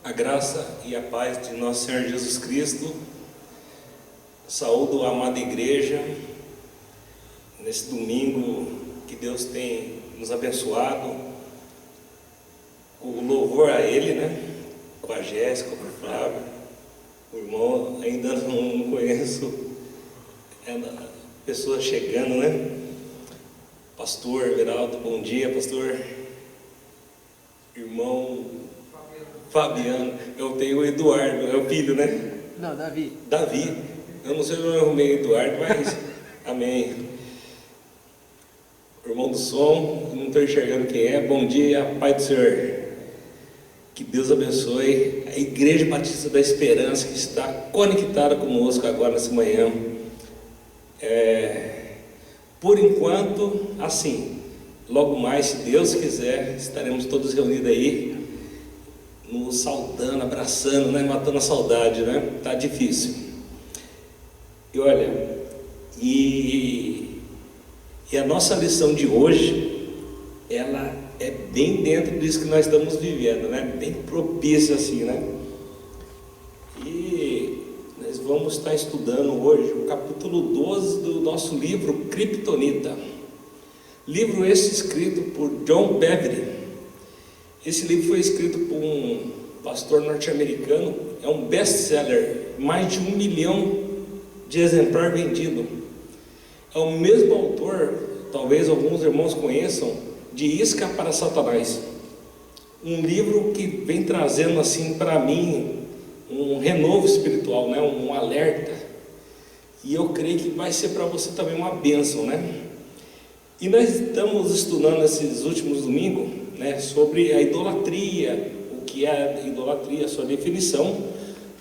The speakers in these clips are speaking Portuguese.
A graça e a paz de nosso Senhor Jesus Cristo. Saúdo a amada igreja nesse domingo que Deus tem nos abençoado. O louvor a Ele, né? Com a Jéssica, com o Flávio. O irmão ainda não conheço. Pessoas chegando, né? Pastor Everaldo, bom dia, pastor. Irmão Fabiano, eu tenho o Eduardo, é o filho, né? Não, Davi. Davi, eu não sei se eu arrumei Eduardo, mas amém. Irmão do som, não estou enxergando quem é, bom dia, Pai do Senhor. Que Deus abençoe a Igreja Batista da Esperança que está conectada conosco agora nessa manhã. Por enquanto, assim, logo mais, se Deus quiser, estaremos todos reunidos aí, nos saudando, abraçando, né? Matando a saudade, né? Tá difícil. E olha, e a nossa lição de hoje, ela é bem dentro disso que nós estamos vivendo, né? Bem propícia assim, né? E nós vamos estar estudando hoje o capítulo 12 do nosso livro Kryptonita. Livro esse escrito por John Bevere. Esse livro foi escrito por um pastor norte-americano, é um best-seller, mais de 1 milhão de exemplares vendidos. É o mesmo autor, talvez alguns irmãos conheçam, de Isca para Satanás. Um livro que vem trazendo assim para mim um renovo espiritual, né? Um alerta. E eu creio que vai ser para você também uma bênção, né? E nós estamos estudando esses últimos domingos, né, sobre a idolatria, o que é a idolatria, a sua definição.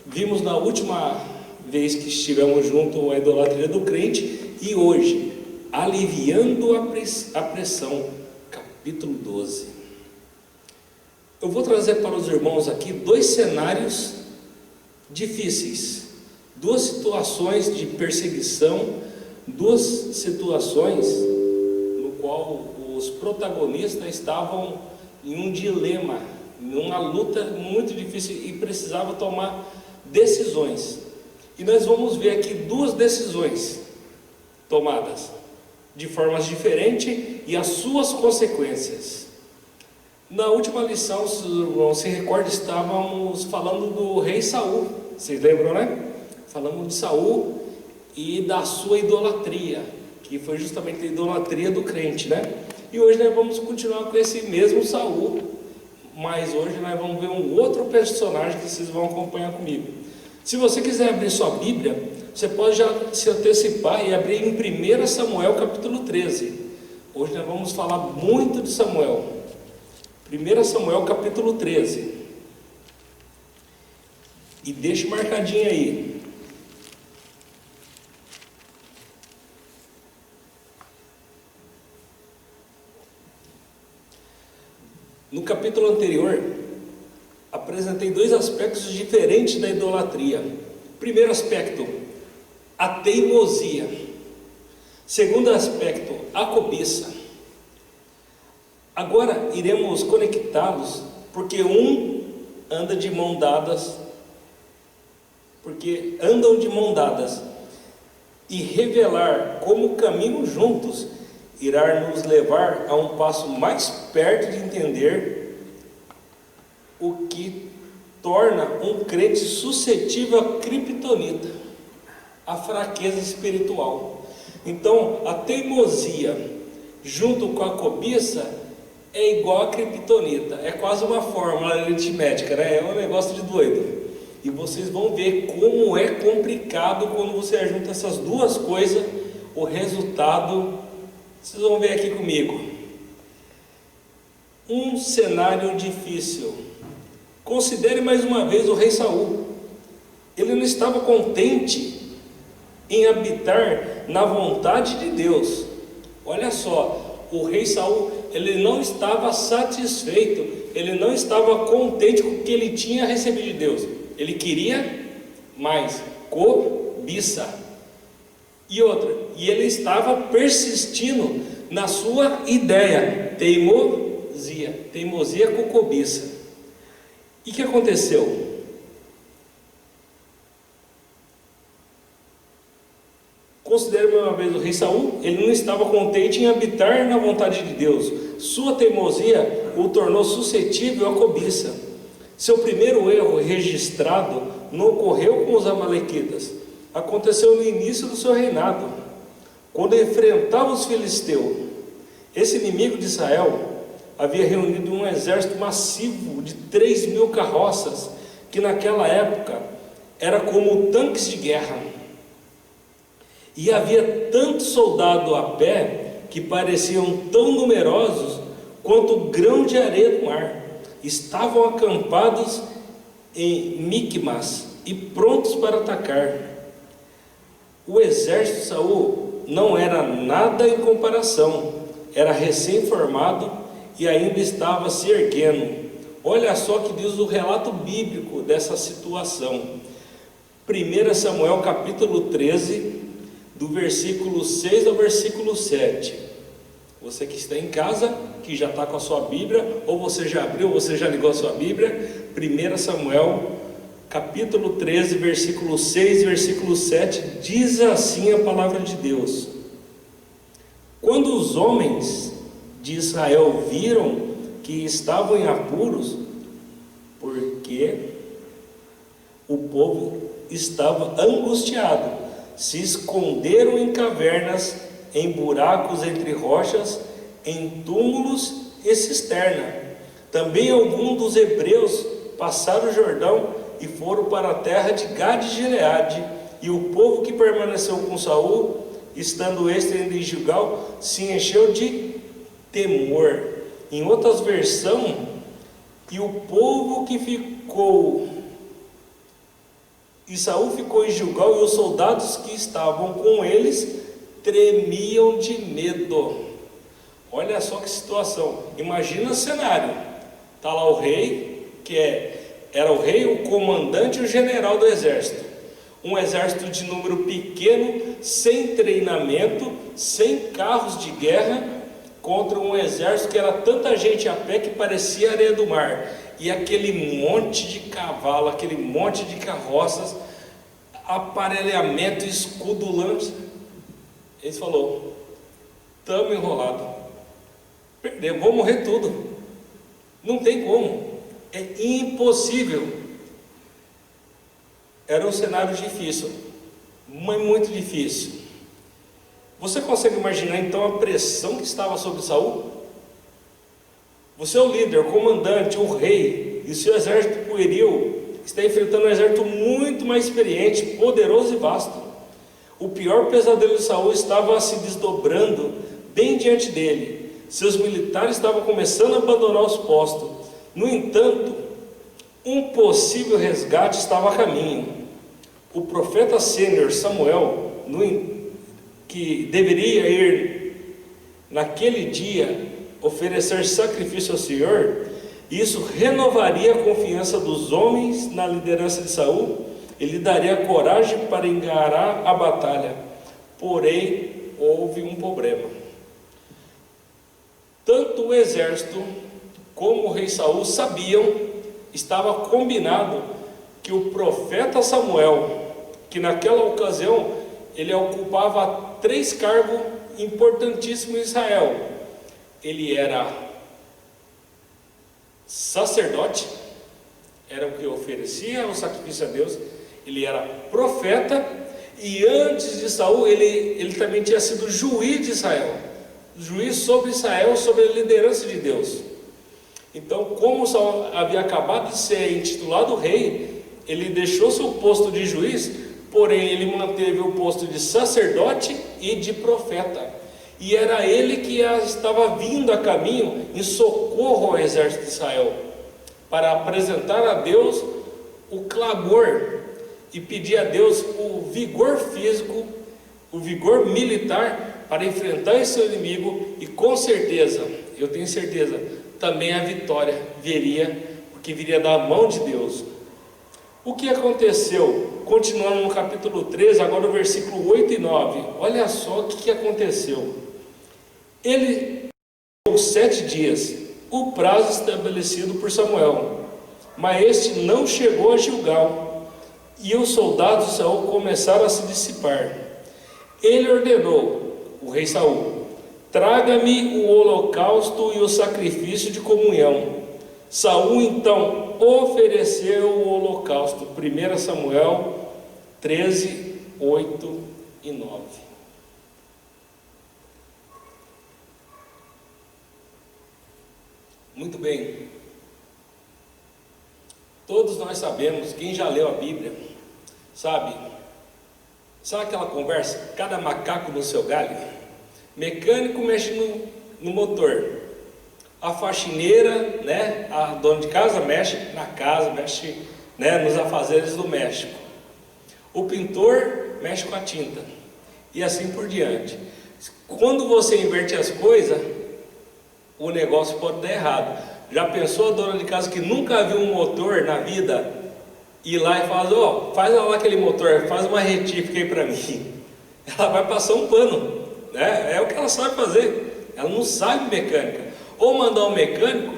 Vimos na última vez que estivemos junto a idolatria do crente, e hoje, aliviando a pressão, capítulo 12. Eu vou trazer para os irmãos aqui 2 cenários difíceis, 2 situações de perseguição, 2 situações no qual os protagonistas estavam em um dilema, em uma luta muito difícil e precisavam tomar decisões. E nós vamos ver aqui 2 decisões tomadas de formas diferentes e as suas consequências. Na última lição, se os irmãos se recordam, estávamos falando do rei Saul. Vocês lembram, né? Falamos de Saul e da sua idolatria, que foi justamente a idolatria do crente, né? E hoje nós vamos continuar com esse mesmo Saul, mas hoje nós vamos ver um outro personagem que vocês vão acompanhar comigo. Se você quiser abrir sua Bíblia, você pode já se antecipar e abrir em 1 Samuel capítulo 13. Hoje nós vamos falar muito de Samuel. 1 Samuel capítulo 13. E deixe marcadinho aí. No capítulo anterior, apresentei 2 aspectos diferentes da idolatria. Primeiro aspecto, a teimosia. Segundo aspecto, a cobiça. Agora iremos conectá-los, porque anda de mão dadas, porque andam de mão dadas, e revelar como caminham juntos irá nos levar a um passo mais perto de entender o que torna um crente suscetível à kryptonita, à fraqueza espiritual. Então, a teimosia junto com a cobiça é igual a kryptonita, é quase uma fórmula aritmética, né? É um negócio de doido. E vocês vão ver como é complicado quando você junta essas 2 coisas, o resultado. Vocês vão ver aqui comigo. Um cenário difícil. Considere mais uma vez o rei Saul. Ele não estava contente em habitar na vontade de Deus. Olha só, o rei Saul, ele não estava satisfeito, ele não estava contente com o que ele tinha recebido de Deus. Ele queria mais, cobiça. E outra, e ele estava persistindo na sua ideia, teimosia com cobiça. E o que aconteceu? Considere uma vez o rei Saul, ele não estava contente em habitar na vontade de Deus. Sua teimosia o tornou suscetível à cobiça. Seu primeiro erro registrado não ocorreu com os amalequitas. Aconteceu no início do seu reinado, quando enfrentava os filisteus. Esse inimigo de Israel havia reunido um exército massivo de 3.000 carroças, que naquela época era como tanques de guerra. E havia tantos soldados a pé que pareciam tão numerosos quanto o grão de areia do mar. Estavam acampados em Micmas e prontos para atacar. O exército de Saul não era nada em comparação. Era recém-formado e ainda estava se erguendo. Olha só que diz o relato bíblico dessa situação. 1 Samuel capítulo 13, do versículo 6 ao versículo 7. Você que está em casa, que já está com a sua Bíblia, ou você já abriu, ou você já ligou a sua Bíblia. 1 Samuel capítulo 13, versículo 6 e versículo 7, diz assim a palavra de Deus: quando os homens de Israel viram que estavam em apuros, porque o povo estava angustiado, se esconderam em cavernas, em buracos entre rochas, em túmulos e cisterna. Também alguns dos hebreus passaram o Jordão e foram para a terra de Gade e Gileade. E o povo que permaneceu com Saul, estando este ainda em Gilgal, se encheu de temor. Em outras versões, e o povo que ficou... E Saul ficou em Gilgal, e os soldados que estavam com eles tremiam de medo. Olha só que situação. Imagina o cenário. Está lá o rei, era o rei, o comandante e o general do exército. Um exército de número pequeno, sem treinamento, sem carros de guerra, contra um exército que era tanta gente a pé que parecia areia do mar. E aquele monte de cavalo, aquele monte de carroças, aparelhamento, escudo, lance. Ele falou: estamos enrolados, perdemos, vamos morrer tudo, não tem como, é impossível. Era um cenário difícil, mas muito difícil. Você consegue imaginar então a pressão que estava sobre Saul? Você é o líder, o comandante, o rei, e o seu exército pueril está enfrentando um exército muito mais experiente, poderoso e vasto. O pior pesadelo de Saul estava se desdobrando bem diante dele. Seus militares estavam começando a abandonar os postos. No entanto, um possível resgate estava a caminho. O profeta sênior Samuel, que deveria ir naquele dia oferecer sacrifício ao Senhor, isso renovaria a confiança dos homens na liderança de Saul. Ele daria coragem para encarar a batalha. Porém, houve um problema. Tanto o exército como o rei Saul sabiam, estava combinado que o profeta Samuel, que naquela ocasião ele ocupava 3 cargos importantíssimos em Israel. Ele era sacerdote, era o que oferecia o sacrifício a Deus. Ele era profeta, e antes de Saul ele também tinha sido juiz de Israel, juiz sobre Israel, sobre a liderança de Deus. Então, como Saul havia acabado de ser intitulado rei, ele deixou seu posto de juiz, porém ele manteve o posto de sacerdote e de profeta. E era ele que estava vindo a caminho em socorro ao exército de Israel, para apresentar a Deus o clamor e pedir a Deus o vigor físico, o vigor militar para enfrentar esse inimigo. E com certeza, eu tenho certeza, também a vitória viria, porque viria da mão de Deus. O que aconteceu? Continuando no capítulo 13, agora no versículo 8 e 9, olha só o que aconteceu. Ele deu 7 dias, o prazo estabelecido por Samuel. Mas este não chegou a Gilgal, e os soldados de Saul começaram a se dissipar. Ele ordenou, o rei Saul: traga-me o holocausto e o sacrifício de comunhão. Saul então ofereceu o holocausto. 1 Samuel 13, 8 e 9. Muito bem. Todos nós sabemos, quem já leu a Bíblia, sabe aquela conversa? Cada macaco no seu galho. Mecânico mexe no motor. A faxineira, né, a dona de casa mexe na casa, mexe, né, nos afazeres domésticos. O pintor mexe com a tinta. E assim por diante. Quando você inverte as coisas, o negócio pode dar errado. Já pensou a dona de casa que nunca viu um motor na vida ir lá e fala: faz lá aquele motor, faz uma retífica aí para mim. Ela vai passar um pano, né? É o que ela sabe fazer. Ela não sabe mecânica. Ou mandar um mecânico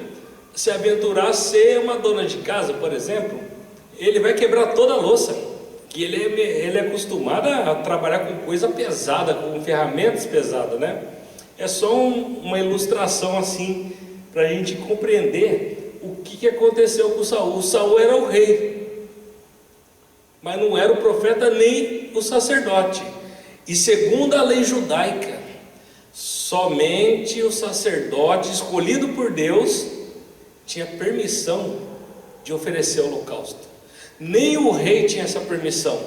se aventurar a ser uma dona de casa, por exemplo, ele vai quebrar toda a louça, que ele é acostumado a trabalhar com coisa pesada, com ferramentas pesadas, né? É só uma ilustração assim, para a gente compreender o que aconteceu com Saul. O Saul era o rei, mas não era o profeta nem o sacerdote. E segundo a lei judaica, somente o sacerdote escolhido por Deus tinha permissão de oferecer o holocausto. Nem o rei tinha essa permissão.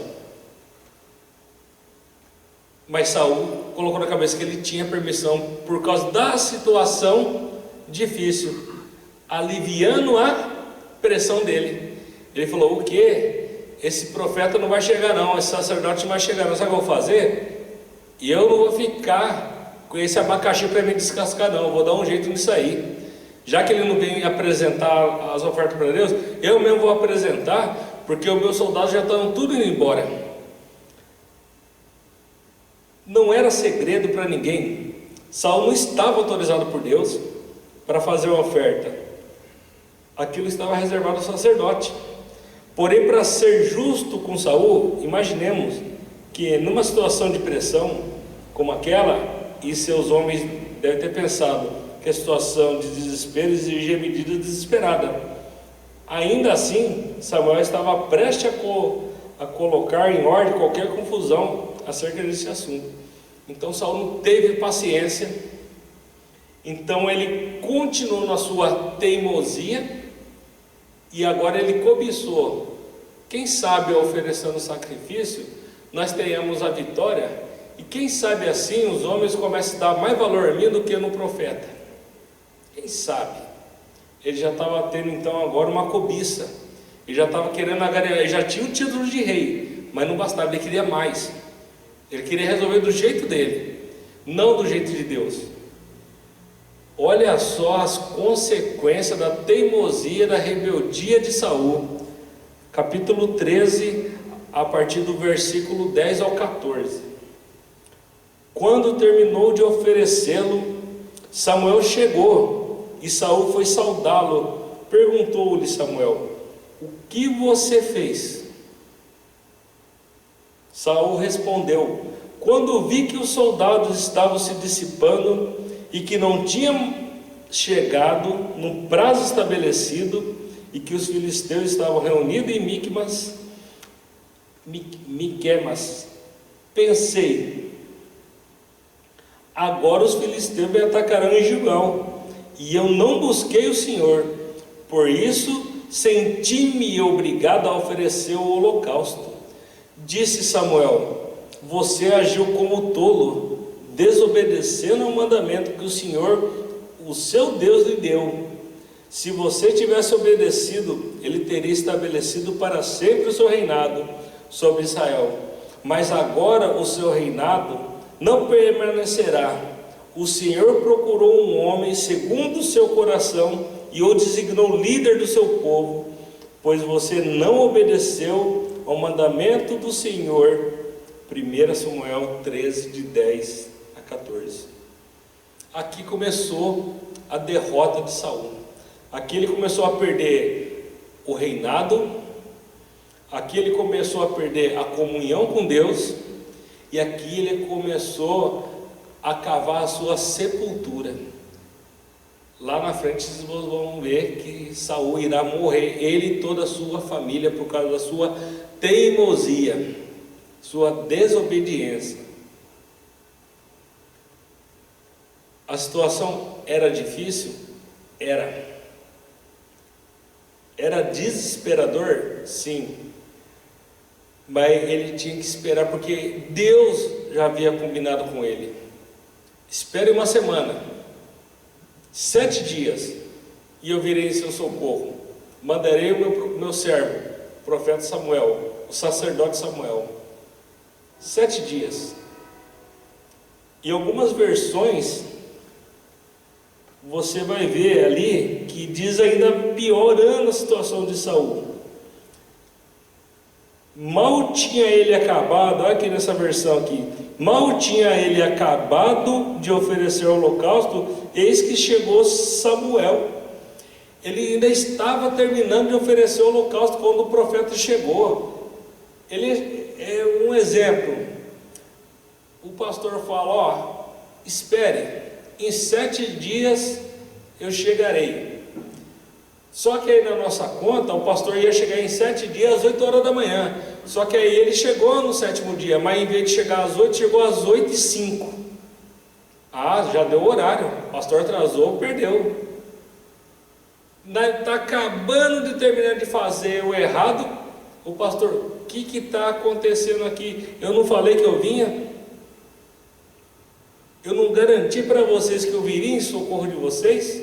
Mas Saul colocou na cabeça que ele tinha permissão por causa da situação difícil, aliviando a pressão dele. Ele falou: o quê? Esse profeta não vai chegar não, esse sacerdote não vai chegar não. Sabe o que eu vou fazer? E eu não vou ficar com esse abacaxi para me descascar não, eu vou dar um jeito nisso aí. Já que ele não vem apresentar as ofertas para Deus, eu mesmo vou apresentar, porque os meus soldados já estão tudo indo embora. Não era segredo para ninguém. Saul não estava autorizado por Deus para fazer uma oferta. Aquilo estava reservado ao sacerdote. Porém, para ser justo com Saul, imaginemos que numa situação de pressão como aquela, e seus homens devem ter pensado que a situação de desespero exigia medida desesperada. Ainda assim, Samuel estava prestes a colocar em ordem qualquer confusão acerca desse assunto. Então Saul não teve paciência. Então ele continuou na sua teimosia, e agora ele cobiçou. Quem sabe, oferecendo sacrifício, nós tenhamos a vitória. E quem sabe assim os homens começam a dar mais valor a mim do que no profeta. Quem sabe? Ele já estava tendo então agora uma cobiça. Ele já estava querendo agradar. Ele já tinha o título de rei, mas não bastava, ele queria mais. Ele queria resolver do jeito dele, não do jeito de Deus. Olha só as consequências da teimosia, da rebeldia de Saul. Capítulo 13, a partir do versículo 10 ao 14. Quando terminou de oferecê-lo, Samuel chegou, e Saul foi saudá-lo. Perguntou-lhe Samuel: o que você fez? Saul respondeu: quando vi que os soldados estavam se dissipando e que não tinham chegado no prazo estabelecido, e que os filisteus estavam reunidos em Miquemas, pensei: agora os filisteus me atacarão em Gilgal, e eu não busquei o Senhor, por isso senti-me obrigado a oferecer o holocausto. Disse Samuel: você agiu como tolo, desobedecendo ao mandamento que o Senhor, o seu Deus, lhe deu. Se você tivesse obedecido, ele teria estabelecido para sempre o seu reinado sobre Israel. Mas agora o seu reinado não permanecerá. O Senhor procurou um homem segundo o seu coração e o designou líder do seu povo, pois você não obedeceu ao mandamento do Senhor. 1 Samuel 13, de 10 a 14. Aqui começou a derrota de Saul. Aqui ele começou a perder o reinado, aqui ele começou a perder a comunhão com Deus, e aqui ele começou a cavar a sua sepultura. Lá na frente vocês vão ver que Saul irá morrer, ele e toda a sua família, por causa da sua teimosia, sua desobediência. A situação era difícil? Era desesperador? Sim. Mas ele tinha que esperar, porque Deus já havia combinado com ele. Espere uma semana, 7 dias, e eu virei em seu socorro. Mandarei o meu servo, o profeta Samuel, o sacerdote Samuel. 7 dias. Em algumas versões, você vai ver ali que diz ainda piorando a situação de Saul. Mal tinha ele acabado, olha aqui nessa versão aqui, mal tinha ele acabado de oferecer o holocausto, eis que chegou Samuel. Ele ainda estava terminando de oferecer o holocausto quando o profeta chegou. Ele é um exemplo. O pastor fala, ó, espere, em 7 dias eu chegarei. Só que aí na nossa conta, o pastor ia chegar em 7 dias, às 8 horas da manhã. Só que aí ele chegou no 7º dia, mas em vez de chegar às 8, chegou às 8h05. Ah, já deu horário, o pastor atrasou, perdeu. Está acabando de terminar de fazer o errado, o pastor, o que está acontecendo aqui? Eu não falei que eu vinha? Eu não garanti para vocês que eu viria em socorro de vocês?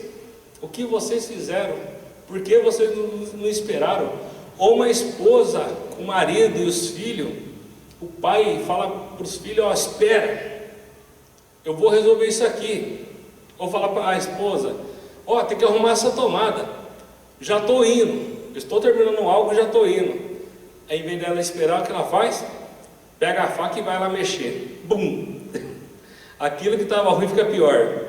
O que vocês fizeram? Por que vocês não esperaram? Ou uma esposa com o marido e os filhos, o pai fala para os filhos, ó, espera, eu vou resolver isso aqui. Ou fala para a esposa, ó, tem que arrumar essa tomada, já estou indo, estou terminando algo, já estou indo. Aí em vez dela esperar, o que ela faz? Pega a faca e vai lá mexer, bum! Aquilo que estava ruim fica pior.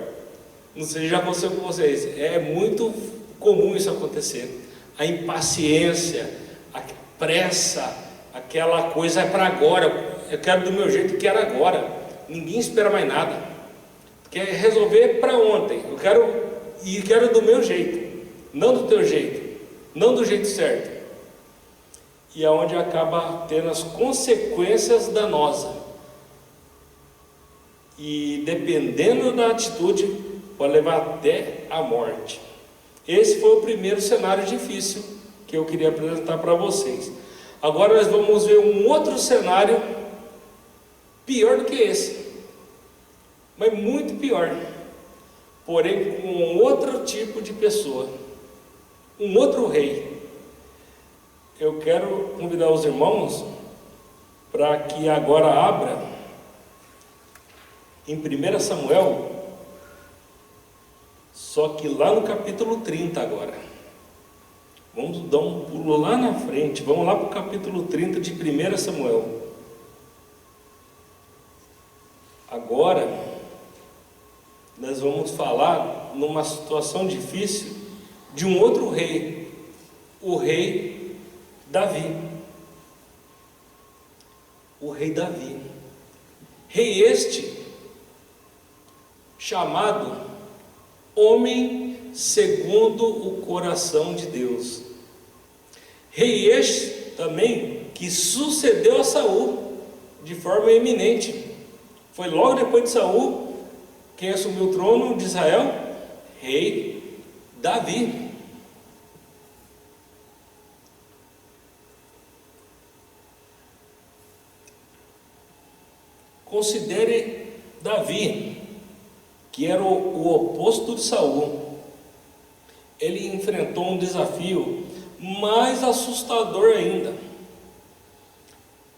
Não sei se já aconteceu com vocês, é muito comum isso acontecer. A impaciência, a pressa, aquela coisa é para agora, eu quero do meu jeito, quero agora, ninguém espera mais nada, quer resolver para ontem, eu quero do meu jeito, não do teu jeito, não do jeito certo, e é onde acaba tendo as consequências danosas, e dependendo da atitude, pode levar até a morte. Esse foi o primeiro cenário difícil que eu queria apresentar para vocês. Agora nós vamos ver um outro cenário pior do que esse, mas muito pior, porém com outro tipo de pessoa, um outro rei. Eu quero convidar os irmãos para que agora abra em 1 Samuel, só que lá no capítulo 30 agora. Vamos dar um pulo lá na frente, vamos lá para o capítulo 30 de 1 Samuel. Agora, nós vamos falar numa situação difícil de um outro rei, o rei Davi. O rei Davi. Rei este, chamado homem segundo o coração de Deus. Rei este também que sucedeu a Saul de forma eminente. Foi logo depois de Saul quem assumiu o trono de Israel? Rei Davi. Considere Davi, que era o oposto de Saul. Ele enfrentou um desafio mais assustador ainda.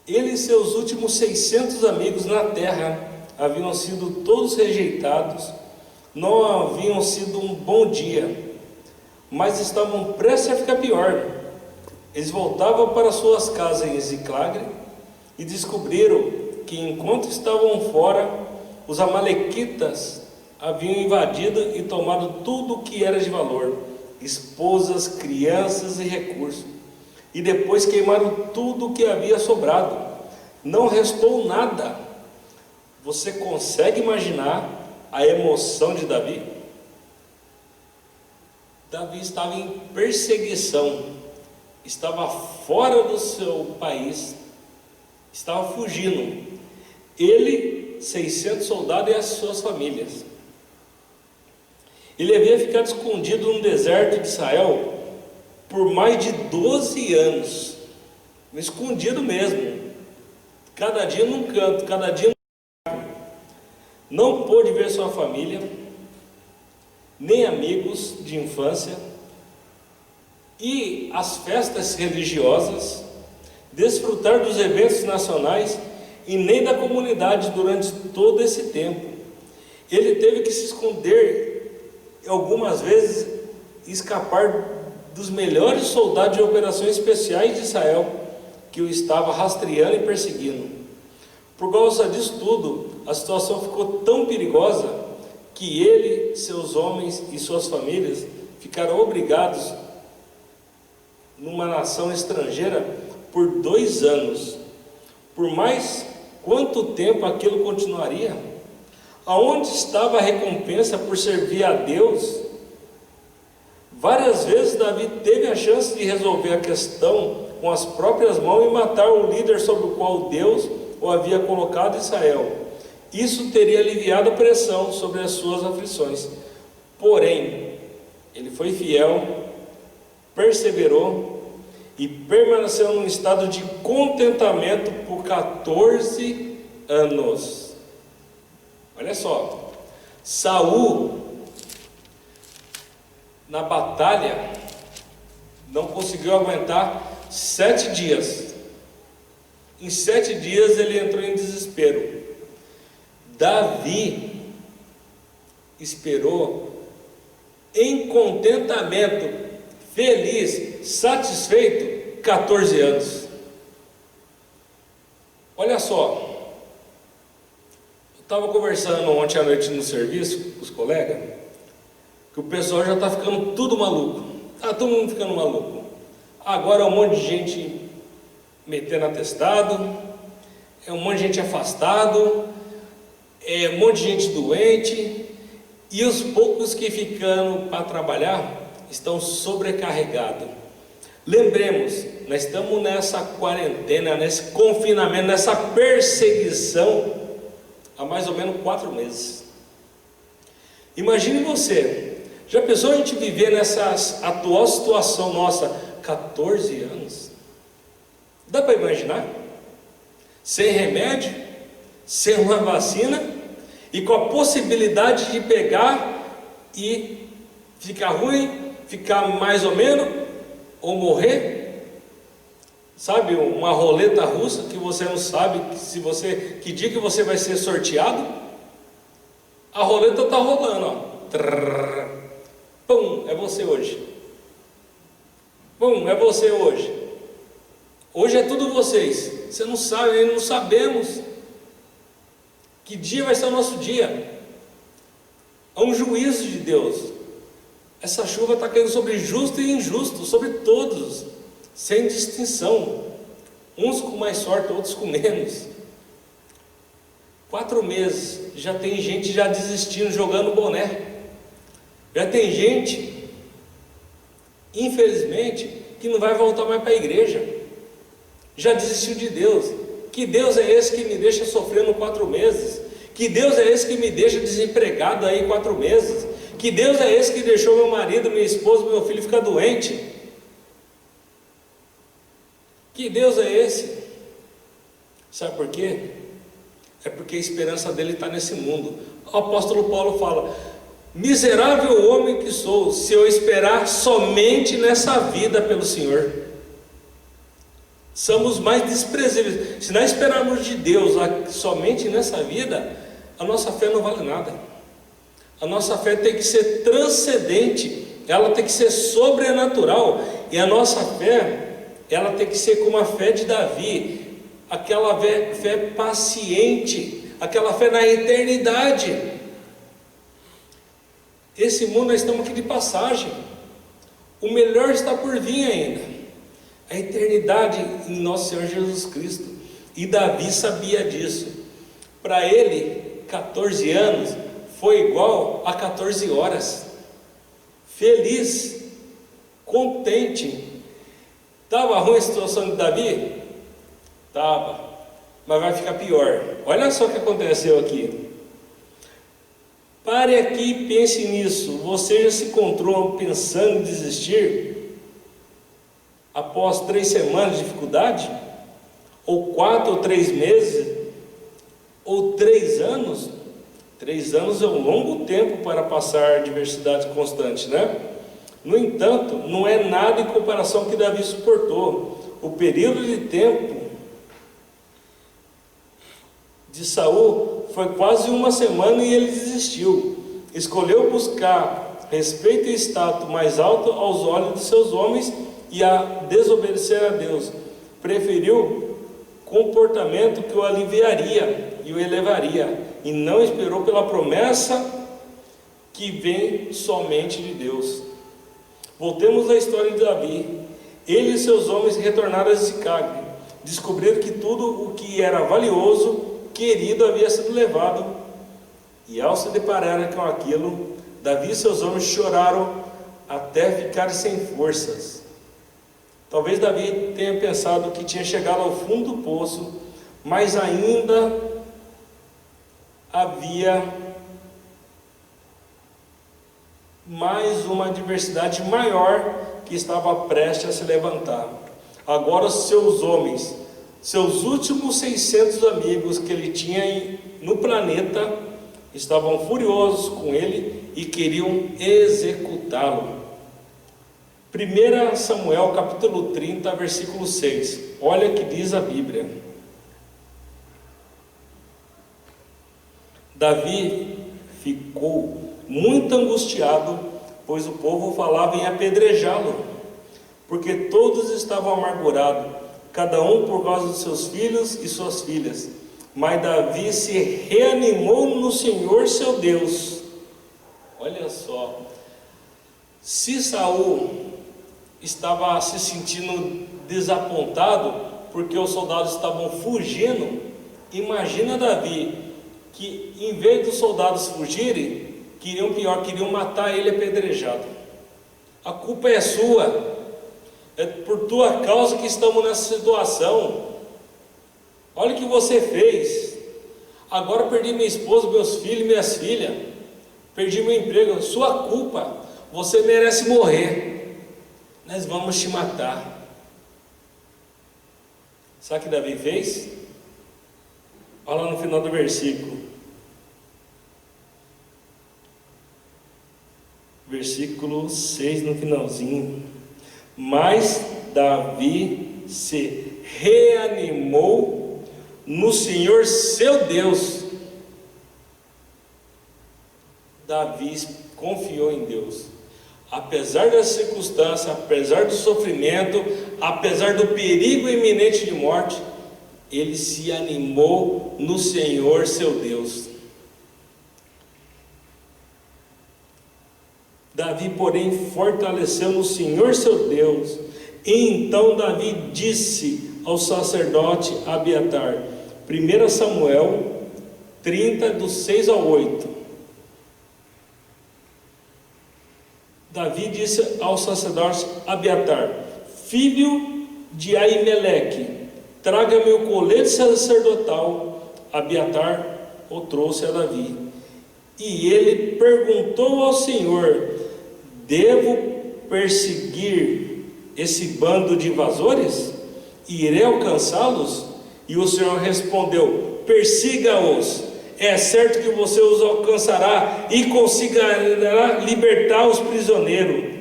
Ele e seus últimos 600 amigos na terra haviam sido todos rejeitados, não haviam sido um bom dia, mas estavam prestes a ficar pior. Eles voltavam para suas casas em Ziclag e descobriram que enquanto estavam fora, os amalequitas haviam invadido e tomado tudo o que era de valor, esposas, crianças e recursos. E depois queimaram tudo o que havia sobrado. Não restou nada. Você consegue imaginar a emoção de Davi? Davi estava em perseguição, estava fora do seu país, estava fugindo. Ele, 600 soldados e as suas famílias. Ele havia ficado escondido no deserto de Israel por mais de 12 anos, escondido mesmo, cada dia num canto, cada dia num canto. Não pôde ver sua família, nem amigos de infância, e as festas religiosas, desfrutar dos eventos nacionais e nem da comunidade durante todo esse tempo. Ele teve que se esconder algumas vezes e escapar dos melhores soldados de operações especiais de Israel, que o estava rastreando e perseguindo. Por causa disso tudo, a situação ficou tão perigosa que ele, seus homens e suas famílias ficaram obrigados numa nação estrangeira por 2 anos. Por mais quanto tempo aquilo continuaria? Aonde estava a recompensa por servir a Deus? Várias vezes Davi teve a chance de resolver a questão com as próprias mãos e matar o líder sobre o qual Deus o havia colocado em Israel. Isso teria aliviado a pressão sobre as suas aflições. Porém, ele foi fiel, perseverou e permaneceu num estado de contentamento por 14 anos. Olha só, Saul, na batalha, não conseguiu aguentar 7 dias. Em 7 dias ele entrou em desespero. Davi esperou em contentamento, feliz, satisfeito, 14 anos. Olha só, eu estava conversando ontem à noite no serviço com os colegas, que o pessoal já está ficando tudo maluco, está todo mundo ficando maluco. Agora é um monte de gente metendo atestado, é um monte de gente afastado, é um monte de gente doente, e os poucos que ficam para trabalhar estão sobrecarregados. Lembremos, nós estamos nessa quarentena, nesse confinamento, nessa perseguição há mais ou menos 4 meses. Imagine você, já pensou a gente viver nessa atual situação nossa, 14 anos? Dá para imaginar? Sem remédio, sem uma vacina, e com a possibilidade de pegar e ficar ruim, ficar mais ou menos, ou morrer. Sabe, uma roleta russa que você não sabe que dia que você vai ser sorteado. A roleta está rolando, ó. Trrr, pum, é você hoje. Pum, é você hoje. Hoje é tudo vocês. Você não sabe, não sabemos que dia vai ser o nosso dia. Há um juízo de Deus. Essa chuva está caindo sobre justo e injusto, sobre todos, sem distinção. Uns com mais sorte, outros com menos. 4 meses, já tem gente já desistindo, jogando boné. Já tem gente, infelizmente, que não vai voltar mais para a igreja. Já desistiu de Deus. Que Deus é esse que me deixa sofrendo 4 meses? Que Deus é esse que me deixa desempregado aí 4 meses? Que Deus é esse que deixou meu marido, minha esposa, meu filho ficar doente? Que Deus é esse? Sabe por quê? É porque a esperança dele está nesse mundo. O apóstolo Paulo fala: miserável homem que sou, se eu esperar somente nessa vida pelo Senhor. Somos mais desprezíveis. Se nós esperarmos de Deus somente nessa vida, a nossa fé não vale nada. A nossa fé tem que ser transcendente, ela tem que ser sobrenatural. E a nossa fé, ela tem que ser como a fé de Davi, aquela fé paciente, aquela fé na eternidade. Esse mundo, nós estamos aqui de passagem. O melhor está por vir ainda, a eternidade em nosso Senhor Jesus Cristo. E Davi sabia disso. Para ele, 14 anos foi igual a 14 horas. Feliz, contente. Estava ruim a situação de Davi? Estava, mas vai ficar pior. Olha só o que aconteceu aqui. Pare aqui e pense nisso. Você já se encontrou pensando em desistir? Após 3 semanas de dificuldade? Ou 4 ou 3 meses? Ou 3 anos? 3 anos é um longo tempo para passar adversidade constante, né? No entanto, não é nada em comparação ao que Davi suportou. O período de tempo de Saul foi quase 1 semana e ele desistiu. Escolheu buscar respeito e status mais alto aos olhos de seus homens e a desobedecer a Deus. Preferiu comportamento que o aliviaria e o elevaria, e não esperou pela promessa que vem somente de Deus. Voltemos à história de Davi. Ele e seus homens retornaram a Ziclag. Descobriram que tudo o que era valioso, querido, havia sido levado. E ao se depararem com aquilo, Davi e seus homens choraram até ficarem sem forças. Talvez Davi tenha pensado que tinha chegado ao fundo do poço, mas ainda havia mais uma adversidade maior que estava prestes a se levantar. Agora os seus homens, seus últimos 600 amigos que ele tinha no planeta, estavam furiosos com ele e queriam executá-lo. 1 Samuel capítulo 30, versículo 6. Olha o que diz a Bíblia. Davi ficou muito angustiado, pois o povo falava em apedrejá-lo, porque todos estavam amargurados, cada um por causa dos seus filhos e suas filhas. Mas Davi se reanimou no Senhor seu Deus. Olha só, se Saul estava se sentindo desapontado porque os soldados estavam fugindo, imagina Davi, que em vez dos soldados fugirem, queriam matar ele apedrejado. A culpa é sua, é por tua causa que estamos nessa situação. Olha o que você fez. Agora perdi minha esposa, meus filhos e minhas filhas, perdi meu emprego, sua culpa, você merece morrer, nós vamos te matar. Sabe o que Davi fez? Olha lá no final do versículo. Versículo 6 no finalzinho. Mas Davi se reanimou no Senhor seu Deus. Davi confiou em Deus. Apesar das circunstâncias, apesar do sofrimento, apesar do perigo iminente de morte, ele se animou no Senhor seu Deus. Davi, porém, fortaleceu no Senhor seu Deus. E então Davi disse ao sacerdote Abiatar, 1 Samuel 30, do 6 ao 8. Davi disse ao sacerdote Abiatar, filho de Aimeleque, traga-me o colete sacerdotal. Abiatar o trouxe a Davi. E ele perguntou ao Senhor, devo perseguir esse bando de invasores? Irei alcançá-los? E o Senhor respondeu, persiga-os. É certo que você os alcançará e conseguirá libertar os prisioneiros.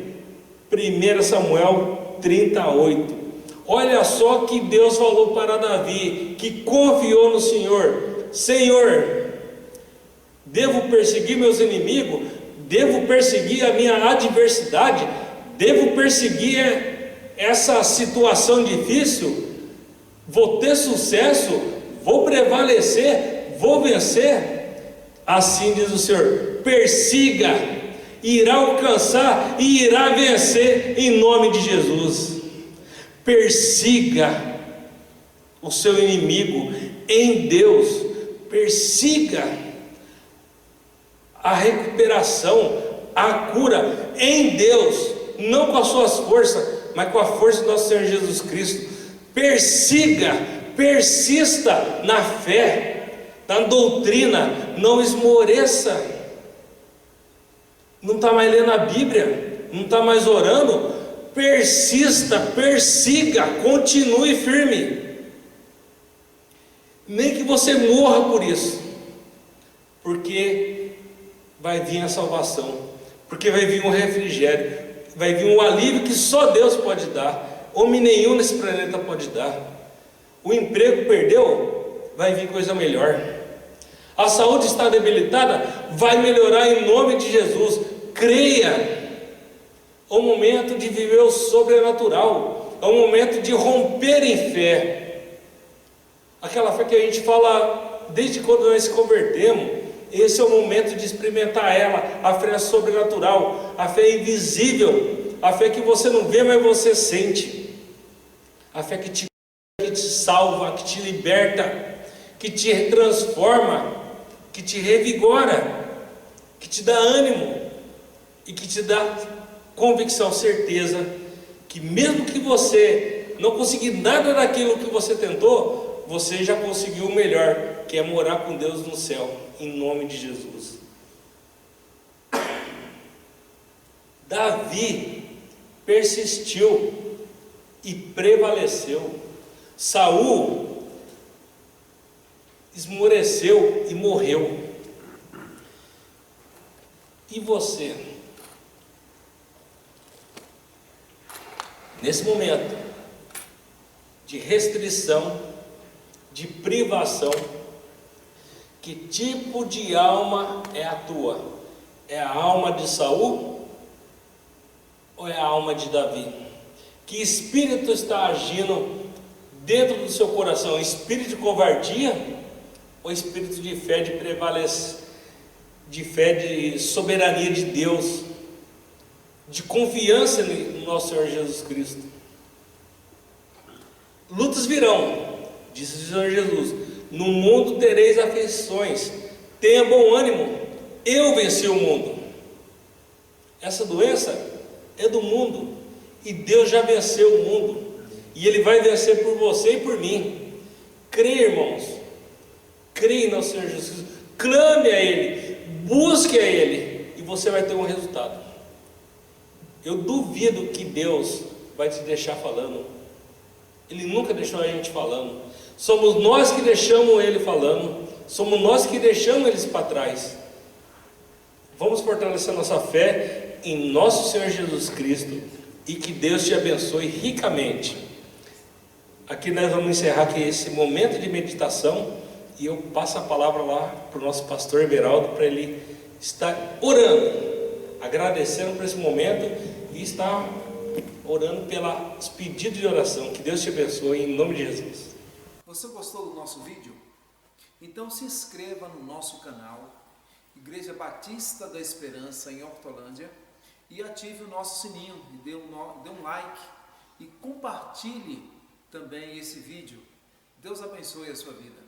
1 Samuel 38. Olha só que Deus falou para Davi, que confiou no Senhor. Senhor, devo perseguir meus inimigos? Devo perseguir a minha adversidade? Devo perseguir essa situação difícil? Vou ter sucesso? Vou prevalecer? Vou vencer? Assim diz o Senhor, persiga. irá alcançar e irá vencer em nome de Jesus. Persiga o seu inimigo em Deus, persiga a recuperação, a cura em Deus, não com as suas forças, mas com a força do nosso Senhor Jesus Cristo. Persiga, persista na fé, na doutrina, não esmoreça. Não está mais lendo a Bíblia, não está mais orando, persista, persiga, continue firme. Nem que você morra por isso, porque vai vir a salvação, porque vai vir um refrigério, vai vir um alívio que só Deus pode dar, homem nenhum nesse planeta pode dar. O emprego perdeu, vai vir coisa melhor. A saúde está debilitada, vai melhorar em nome de Jesus. Creia. É o momento de viver o sobrenatural, é o momento de romper em fé. Aquela fé que a gente fala desde quando nós se convertemos. Esse é o momento de experimentar ela, a fé sobrenatural, a fé invisível, a fé que você não vê, mas você sente, a fé que te salva, que te liberta, que te transforma, que te revigora, que te dá ânimo e que te dá convicção, certeza, que mesmo que você não conseguir nada daquilo que você tentou, você já conseguiu o melhor, que é morar com Deus no céu, em nome de Jesus. Davi persistiu e prevaleceu. Saul esmoreceu e morreu. E você? Nesse momento de restrição, de privação, que tipo de alma é a tua? É a alma de Saul ou é a alma de Davi? Que espírito está agindo dentro do seu coração? Espírito de covardia ou espírito de fé, de prevalecer, de fé, de soberania de Deus, de confiança no nosso Senhor Jesus Cristo? Lutas virão, disse o Senhor Jesus: no mundo tereis aflições, tenha bom ânimo, eu venci o mundo. Essa doença é do mundo, e Deus já venceu o mundo, e Ele vai vencer por você e por mim. Creia, irmãos, creia no Senhor Jesus, clame a Ele, busque a Ele, e você vai ter um resultado. Eu duvido que Deus vai te deixar falando. Ele nunca deixou a gente falando. Somos nós que deixamos Ele falando, somos nós que deixamos eles para trás. Vamos fortalecer nossa fé em nosso Senhor Jesus Cristo, e que Deus te abençoe ricamente. Aqui nós vamos encerrar aqui esse momento de meditação, e eu passo a palavra lá para o nosso pastor Everaldo, para ele estar orando, agradecendo por esse momento, e estar orando pelos pedidos de oração. Que Deus te abençoe em nome de Jesus. Você gostou do nosso vídeo? Então se inscreva no nosso canal Igreja Batista da Esperança em Hortolândia e ative o nosso sininho, e dê um like e compartilhe também esse vídeo. Deus abençoe a sua vida.